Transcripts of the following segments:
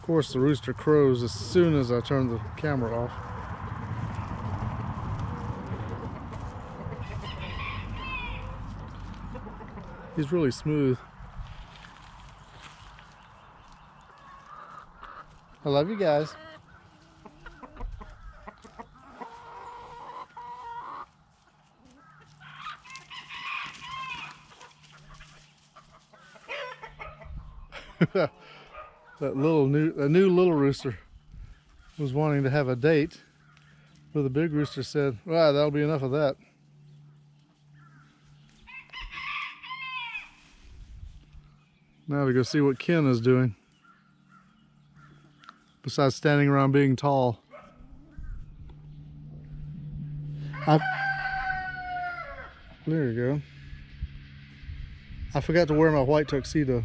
Of course, the rooster crows as soon as I turn the camera off. He's really smooth. I love you guys. That new little rooster was wanting to have a date, but the big rooster said, "Well, that'll be enough of that." Now to go see what Ken is doing, besides standing around being tall. There you go. I forgot to wear my white tuxedo.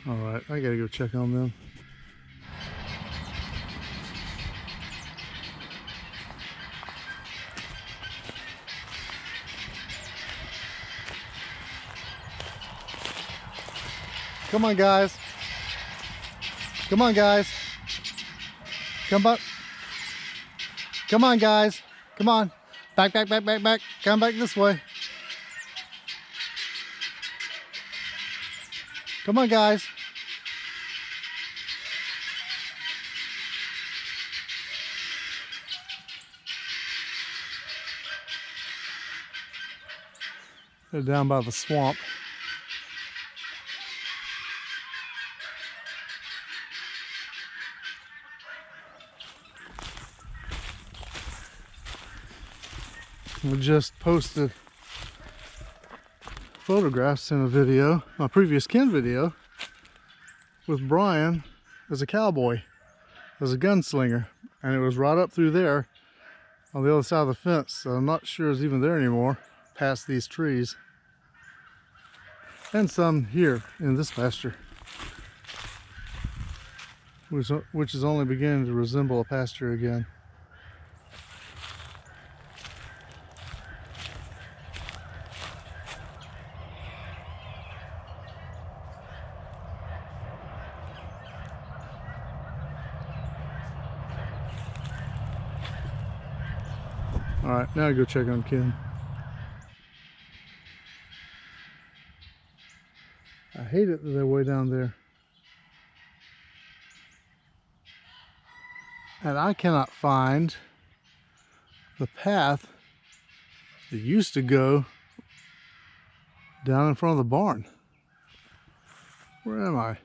All right, I gotta go check on them. Come on, guys. Come on, guys. Come on. Come on, guys. Come on. Back, back, back, back, back. Come back this way. Come on, guys. They're down by the swamp. We just posted photographs in a video, my previous Ken video, with Brian as a cowboy, as a gunslinger, and it was right up through there on the other side of the fence, so I'm not sure it's even there anymore, past these trees, and some here in this pasture, which is only beginning to resemble a pasture again. All right, now I go check on Ken. I hate it that they're way down there. And I cannot find the path that used to go down in front of the barn. Where am I?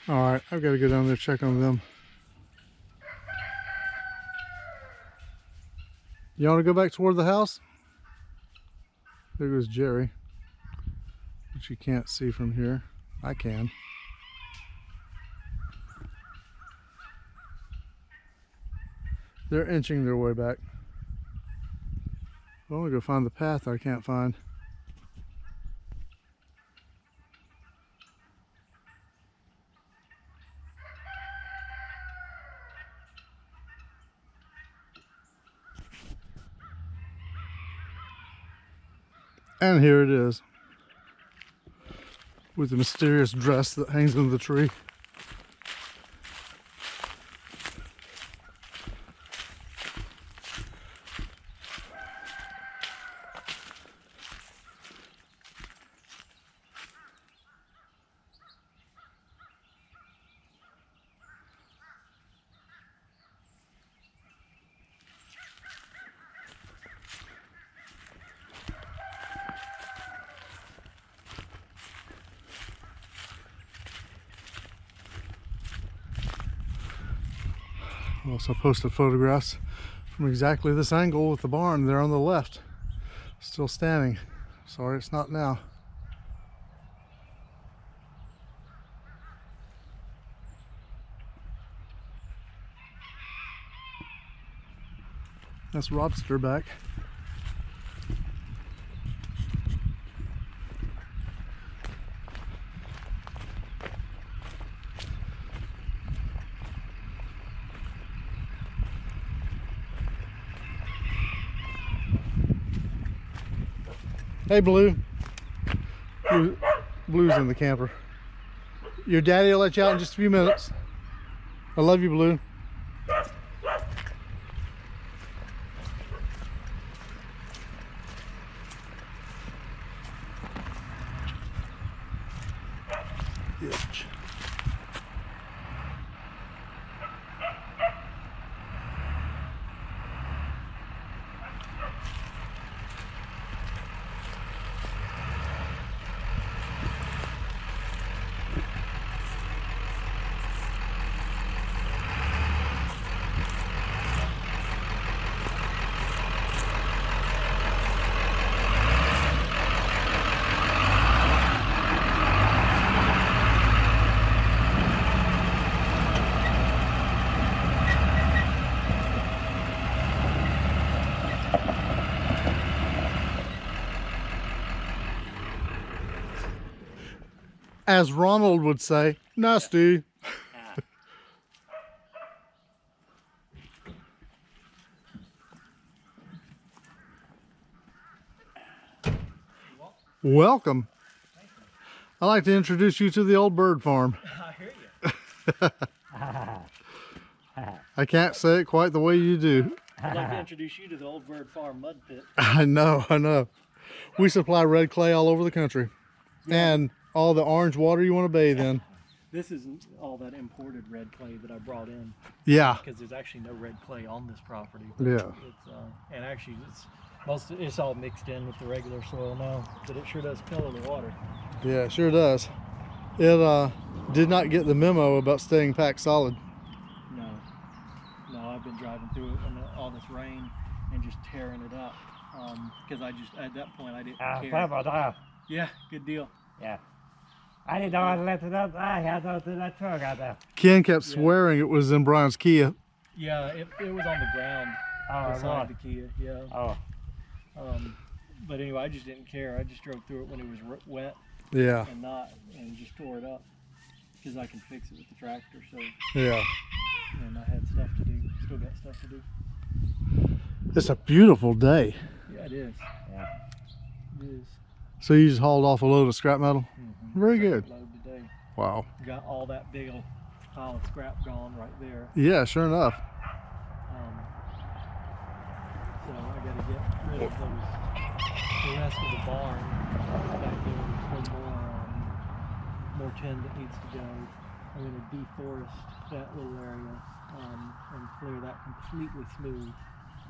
All right, I've got to go down there and check on them. You want to go back toward the house? There goes Jerry, which you can't see from here. I can. They're inching their way back. I want to go find the path I can't find. And here it is, with the mysterious dress that hangs in the tree. I also posted photographs from exactly this angle with the barn there on the left, still standing. Sorry it's not now. That's Robster back. Hey, Blue. Blue's in the camper. Your daddy will let you out in just a few minutes. I love you, Blue. Yuck. As Ronald would say, nasty. Welcome. I'd like to introduce you to the Old Byrd Farm. I hear you. I can't say it quite the way you do. I'd like to introduce you to the Old Byrd Farm mud pit. I know. We supply red clay all over the country. Yeah. And all the orange water you want to bathe in. This isn't all that imported red clay that I brought in. Yeah. Because there's actually no red clay on this property. Yeah. It's, and actually, it's all mixed in with the regular soil now, but it sure does color the water. Yeah, it sure does. It did not get the memo about staying packed solid. No, I've been driving through it in all this rain and just tearing it up. Because at that point I didn't care. Yeah, good deal. Yeah. I didn't know I left it up. I had to do that truck out there. Ken kept swearing it was in Brian's Kia. Yeah, it was on the ground beside the Kia. Yeah. Oh. But anyway, I just didn't care. I just drove through it when it was wet. Yeah. And just tore it up because I can fix it with the tractor. So. Yeah. And I had stuff to do. Still got stuff to do. It's a beautiful day. Yeah, it is. Yeah. It is. So you just hauled off a load of scrap metal? Mm-hmm. Very good. Load today. Wow. Got all that big old pile of scrap gone right there. Yeah, sure enough. So I got to get rid of the rest of the barn. Back there, there's more tin that needs to go. I'm going to deforest that little area and clear that completely smooth,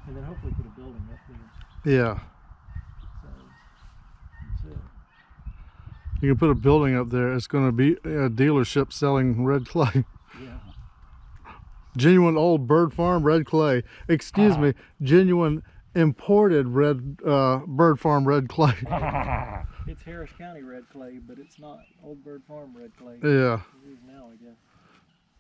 and then hopefully put a building up there. Yeah. So that's it. You can put a building up there. It's going to be a dealership selling red clay. Yeah. Genuine Old Byrd Farm red clay. Excuse me, genuine imported Byrd Farm red clay. It's Harris County red clay, but it's not Old Byrd Farm red clay. Yeah. It is now, I guess.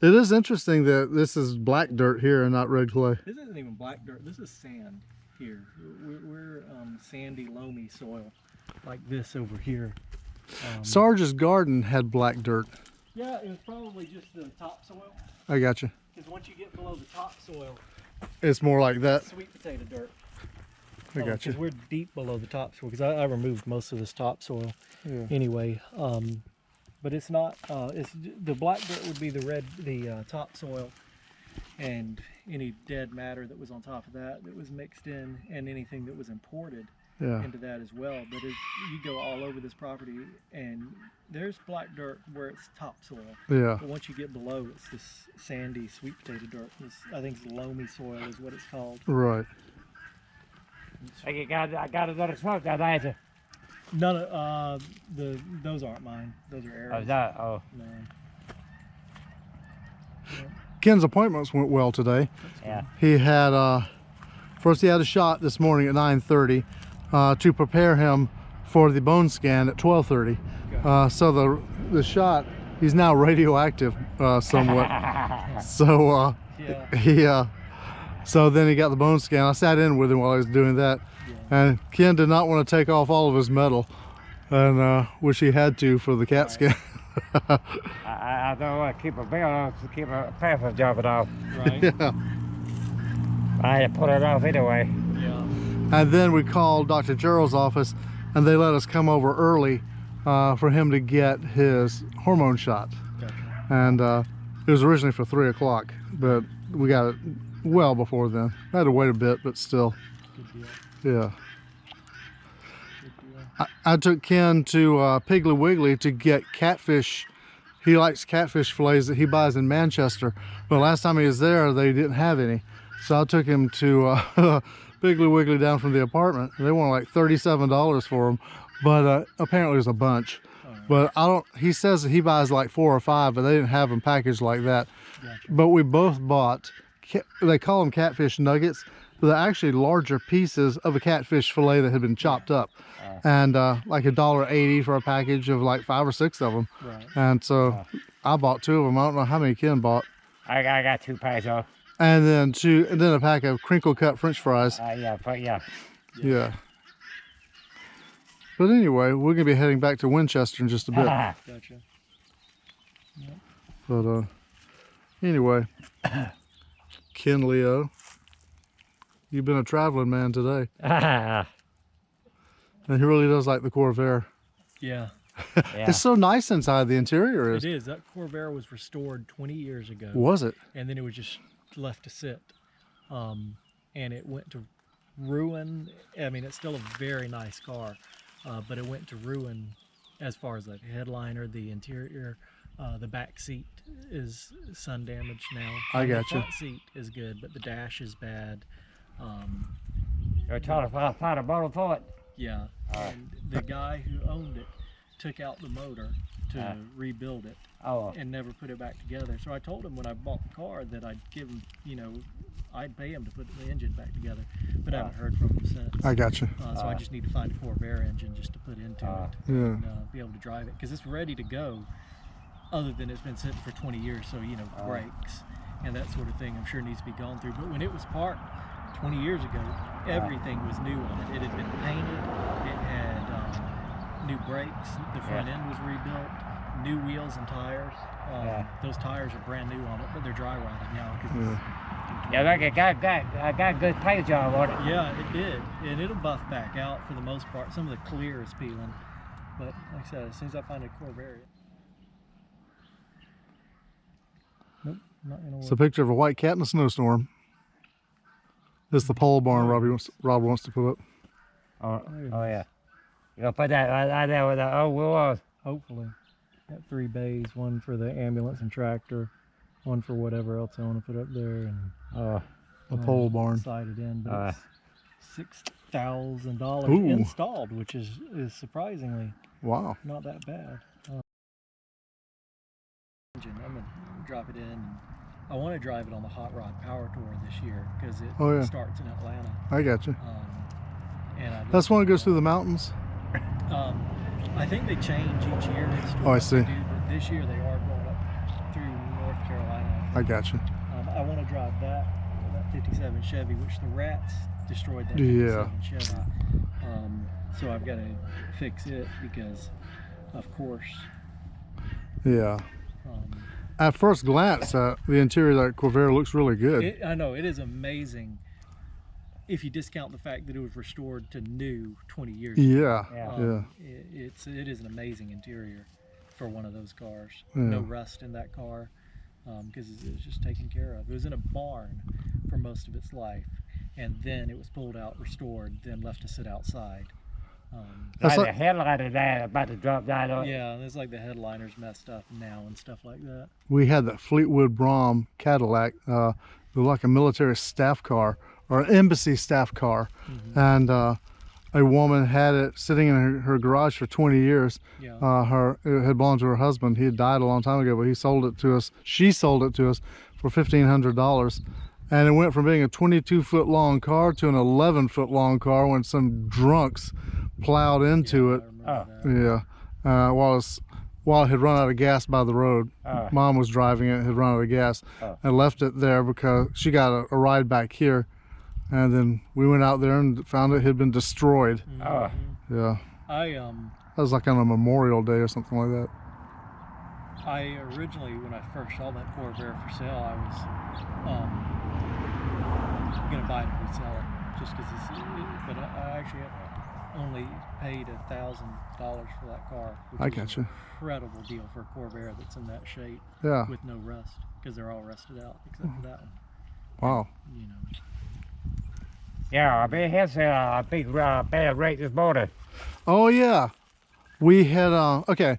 It is interesting that this is black dirt here and not red clay. This isn't even black dirt. This is sand here. We're sandy, loamy soil like this over here. Sarge's garden had black dirt. Yeah, it was probably just the topsoil. I got you. Because once you get below the topsoil, It's more like that. sweet potato dirt. I got you. Because we're deep below the topsoil. Because I removed most of this topsoil anyway. But it's not. The black dirt would be the topsoil, and any dead matter that was on top of that was mixed in, and anything that was imported into that as well. But you go all over this property, and there's black dirt where it's topsoil. Yeah. But once you get below, it's this sandy sweet potato dirt. I think it's loamy soil is what it's called. Right. I got another truck down there. None of those aren't mine. Those are Aaron's. Oh, that? Oh. No. Ken's appointments went well today. Yeah. He had first he had a shot this morning at 9:30 to prepare him for the bone scan at 12:30. Okay. So the shot, he's now radioactive somewhat. So so then he got the bone scan. I sat in with him while he was doing that, and Ken did not want to take off all of his metal, and wish he had to for the CAT scan. I don't want to keep a bill on to keep a paper job it off. Right. Yeah. I had to put it off anyway. Yeah. And then we called Dr. Gerald's office, and they let us come over early for him to get his hormone shot. Gotcha. And it was originally for 3 o'clock, but we got it well before then. I had to wait a bit, but still. Good deal. Yeah. Good deal. I took Ken to Piggly Wiggly to get catfish. He likes catfish fillets that he buys in Manchester, but last time he was there, they didn't have any. So I took him to Piggly Wiggly down from the apartment. They wanted like $37 for them, but apparently there's a bunch. But I don't. He says that he buys like 4 or 5, but they didn't have them packaged like that. Gotcha. But we both bought. They call them catfish nuggets, but they're actually larger pieces of a catfish fillet that had been chopped up, and like $1.80 for a package of like 5 or 6 of them. Right. And so I bought 2 of them. I don't know how many Ken bought. I got 2 packs of. And then a pack of crinkle cut French fries. Yeah. But anyway, we're gonna be heading back to Winchester in just a bit. Gotcha. Yep. But anyway, Ken Leo, you've been a traveling man today, and he really does like the Corvair. Yeah. It's so nice inside. The interior is. It is. That Corvair was restored 20 years ago. Was it? And then it was just left to sit, and it went to ruin. I mean, it's still a very nice car, but it went to ruin as far as the headliner, the interior, the back seat is sun damaged now. I got the you. front seat is good, but the dash is bad. You're trying to find a bottle for it. Yeah, and the guy who owned it took out the motor to rebuild it. And never put it back together. So I told him when I bought the car that I'd give him, I'd pay him to put the engine back together, but I haven't heard from him since. I got you. So I just need to find a Corvair engine just to put into it and be able to drive it, because it's ready to go, other than it's been sitting for 20 years, so brakes and that sort of thing I'm sure needs to be gone through. But when it was parked 20 years ago, everything was new on it. It had been painted, it had new brakes, the front end was rebuilt, new wheels and tires. Those tires are brand new on it, but they're dry rotting now. I got good paint job on it. Yeah, it did, and it'll buff back out for the most part. Some of the clear is peeling, but like I said, as soon as I find a Corvair. Nope, not gonna work. It's a picture of a white cat in a snowstorm. This is the pole barn Rob wants to put up. Oh yeah. You gonna put that right there with the old wheels? Hopefully. Got 3 bays, one for the ambulance and tractor, one for whatever else I want to put up there, and a pole barn. Sided in, but it's $6,000 Ooh. installed, which is surprisingly Wow. not that bad. Engine, I'm gonna drop it in. And I want to drive it on the Hot Rod Power Tour this year because it starts in Atlanta. I got you. And That's one that goes through the mountains. I think they change each year. Oh, I see. They do, but this year they are going up through North Carolina. I got you. I want to drive that 57 Chevy, which the rats destroyed that Yeah. 57 Chevy. So I've got to fix it because, of course. Yeah. At first glance, the interior of that Corvair looks really good. I know, it is amazing if you discount the fact that it was restored to new 20 years ago. Yeah. It is an amazing interior for one of those cars. Yeah. No rust in that car because it was just taken care of. It was in a barn for most of its life, and then it was pulled out, restored, then left to sit outside. That's Like like- the headliner there about to drop down on it. Yeah, it's like the headliner's messed up now and stuff like that. We had the Fleetwood Brom Cadillac, it was like a military staff car or an embassy staff car, and a woman had it sitting in her garage for 20 years. Yeah. It had belonged to her husband. He had died a long time ago, but he sold it to us. She sold it to us for $1,500. And it went from being a 22-foot long car to an 11-foot long car when some drunks plowed into it. I remember that. While it had run out of gas by the road. Mom was driving it, had run out of gas, and left it there because she got a ride back here. And then we went out there and found it had been destroyed. Yeah. That was like on a Memorial Day or something like that. I originally, when I first saw that Corvair for sale, I was gonna buy it and resell it just because but I actually only paid $1,000 for that car, which I is got an you. incredible deal for a Corvair that's in that shape Yeah. with no rust, because they're all rusted out except for that one. Wow. You know. Yeah, I mean, here's a big bad wreck this morning. Oh yeah. We had okay.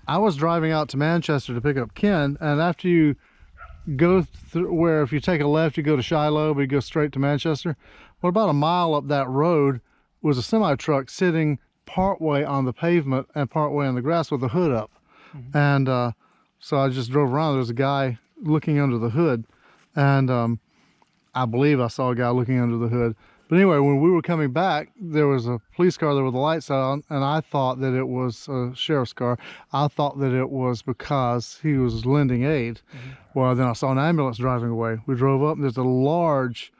I was driving out to Manchester to pick up Ken, and after you go through where if you take a left you go to Shiloh, but you go straight to Manchester. Well, about a mile up that road was a semi truck sitting partway on the pavement and partway on the grass with the hood up. And so I just drove around. There was a guy looking under the hood, and I believe I saw a guy looking under the hood. But anyway, when we were coming back, there was a police car there with the lights on, and I thought that it was a sheriff's car. I thought that it was because he was lending aid. Well, then I saw an ambulance driving away. We drove up, and there's a large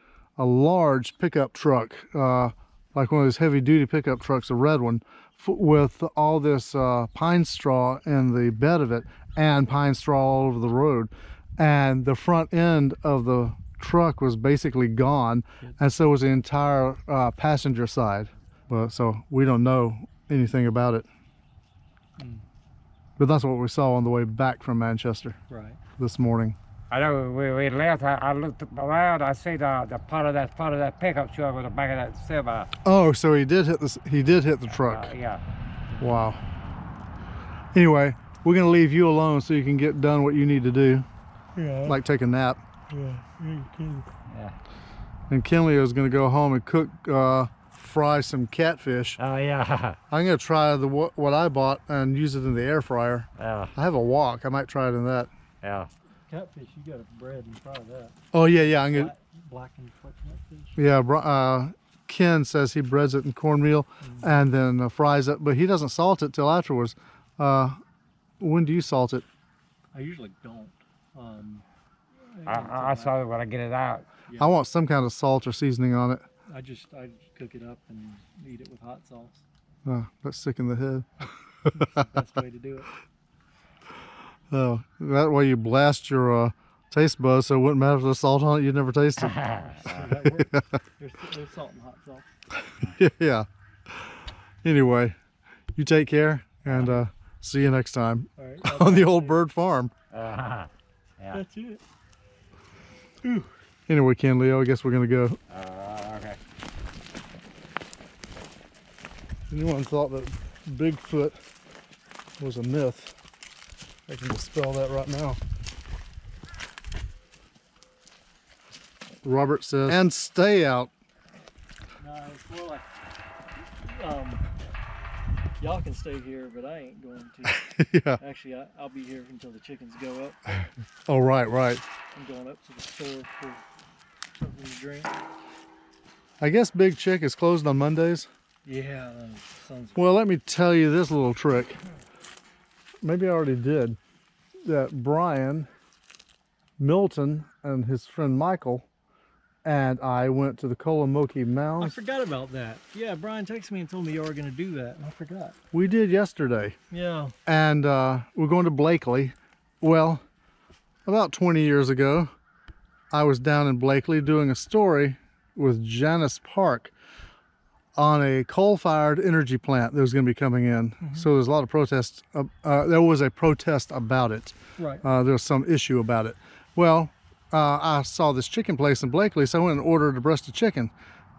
pickup truck, like one of those heavy-duty pickup trucks, a red one, with all this pine straw in the bed of it, and pine straw all over the road. And the front end of the truck was basically gone, and so was the entire passenger side. But so we don't know anything about it. But that's what we saw on the way back from Manchester this morning. I know we left. I looked around. I see the part of that pickup truck with the back of that semi. Oh, so he did hit the truck. Yeah. Wow. Anyway, we're gonna leave you alone so you can get done what you need to do, like take a nap. Yeah. And Kenley is gonna go home and cook, fry some catfish. Oh yeah. I'm gonna try what I bought and use it in the air fryer. Yeah. I have a wok. I might try it in that. Yeah. Catfish, you got to bread and fry that. Oh yeah. I'm gonna. Blackened catfish. Yeah. Ken says he breads it in cornmeal and then fries it, but he doesn't salt it till afterwards. When do you salt it? I usually don't. I saw it when I get it out. I want some kind of salt or seasoning on it. I just cook it up and eat it with hot sauce. That's sick in the head. That's the best way to do it. Oh, that way you blast your taste buds, so it wouldn't matter if there's salt on it. You'd never taste it. So that works. There's salt and hot sauce. Yeah. Anyway, you take care and see you next time All right, on the Old Byrd Farm. Yeah. That's it. Anyway, Ken, Leo, I guess we're gonna go. Okay. Anyone thought that Bigfoot was a myth? I can dispel that right now. Robert says, and stay out. No, it's more like, y'all can stay here, but I ain't going to. Yeah. Actually, I'll be here until the chickens go up. Oh, right. I'm going up to the store for something to drink. I guess Big Chick is closed on Mondays. Yeah, sounds. Well, let me tell you this little trick. Maybe I already did. That Brian, Milton, and his friend Michael and I went to the Kolomoki I Mounds. forgot about that. Yeah, Brian texted me and told me you were going to do that, and I forgot. We did yesterday. Yeah. And we're going to Blakely. Well, about 20 years ago, I was down in Blakely doing a story with Janice Park on a coal-fired energy plant that was going to be coming in. So there's a lot of protests. There was a protest about it. Right. There was some issue about it. Well, I saw this chicken place in Blakely, so I went and ordered a breast of chicken.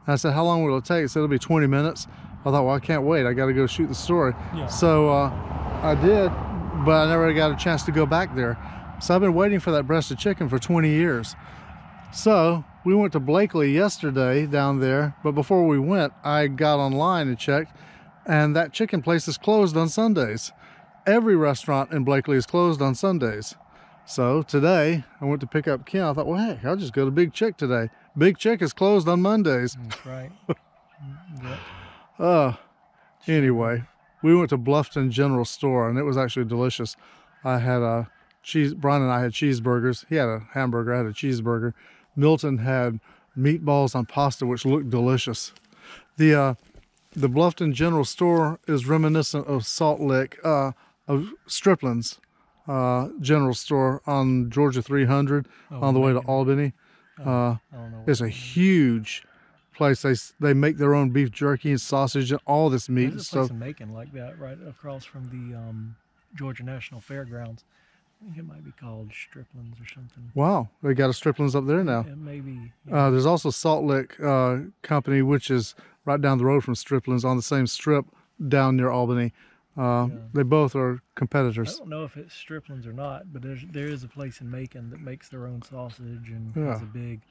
And I said, how long will it take? It said, it'll be 20 minutes. I thought, well, I can't wait. I got to go shoot the story. Yeah. So I did, but I never got a chance to go back there. So I've been waiting for that breast of chicken for 20 years. So we went to Blakely yesterday down there, but before we went, I got online and checked, and that chicken place is closed on Sundays. Every restaurant in Blakely is closed on Sundays. So today I went to pick up Ken. I thought, well, hey, I'll just go to Big Chick today. Big Chick is closed on Mondays. That's right. Anyway, we went to Bluffton General Store, and it was actually delicious. I had a Brian and I had cheeseburgers. He had a hamburger, I had a cheeseburger. Milton had meatballs on pasta, which looked delicious. The Bluffton General Store is reminiscent of Salt Lick, of Striplin's General Store on Georgia 300 on the way to Albany. I don't know. It's a huge place. They make their own beef jerky and sausage and all this meat and There's a place stuff. in Macon like that, right across from the Georgia National Fairgrounds. I think it might be called Stripling's or something. Wow, they got a Stripling's up there now. It may be. There's also Salt Lick Company, which is right down the road from Stripling's on the same strip down near Albany. They both are I competitors. don't know if it's Stripling's or not, but there is a place in Macon that makes their own sausage and has a big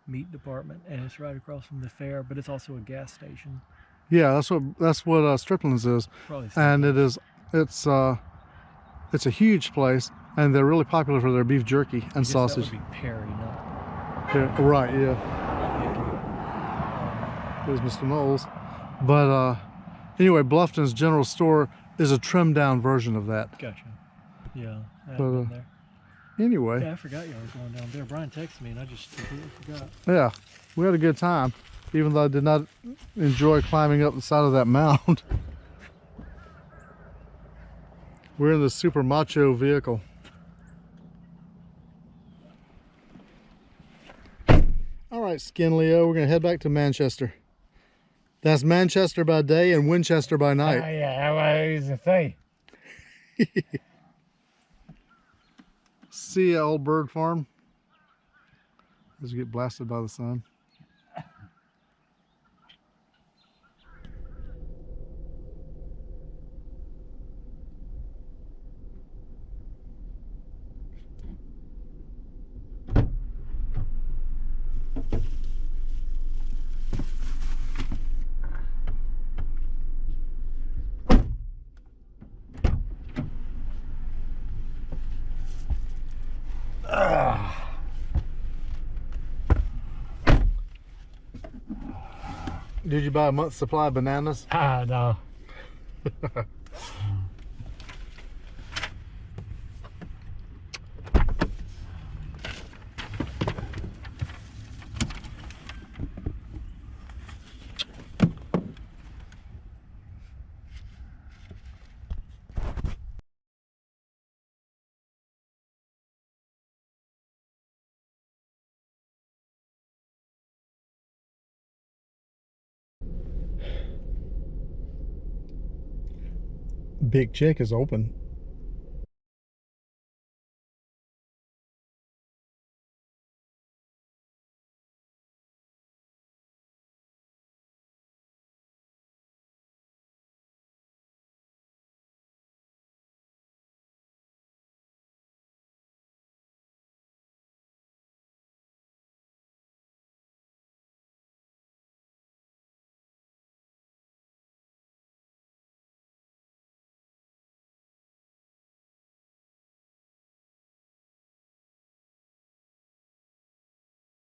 meat department, and it's right across from the fair. But it's also a gas station. Yeah, that's what Stripling's is, Probably and it's a huge place, and they're really popular for their beef jerky and sausage. That would be Perry, not Yeah, right, yeah. There's Mr. Knowles. But anyway, Bluffton's General Store is a trimmed down version of that. Gotcha. Yeah, I But, haven't been there. Anyway, Yeah, I forgot y'all were going down there. Brian texted me and I just completely forgot. yeah, we had a good time, even though I did not enjoy climbing up the side of that mound. We're in the super macho vehicle. All right, Skin Leo, we're gonna head back to Manchester. That's Manchester by day and Winchester by night. Yeah, well, it's a thing. See ya, Old Byrd Farm. As you get blasted by the sun. Did you buy a month's supply of bananas? No. Big Chick is open.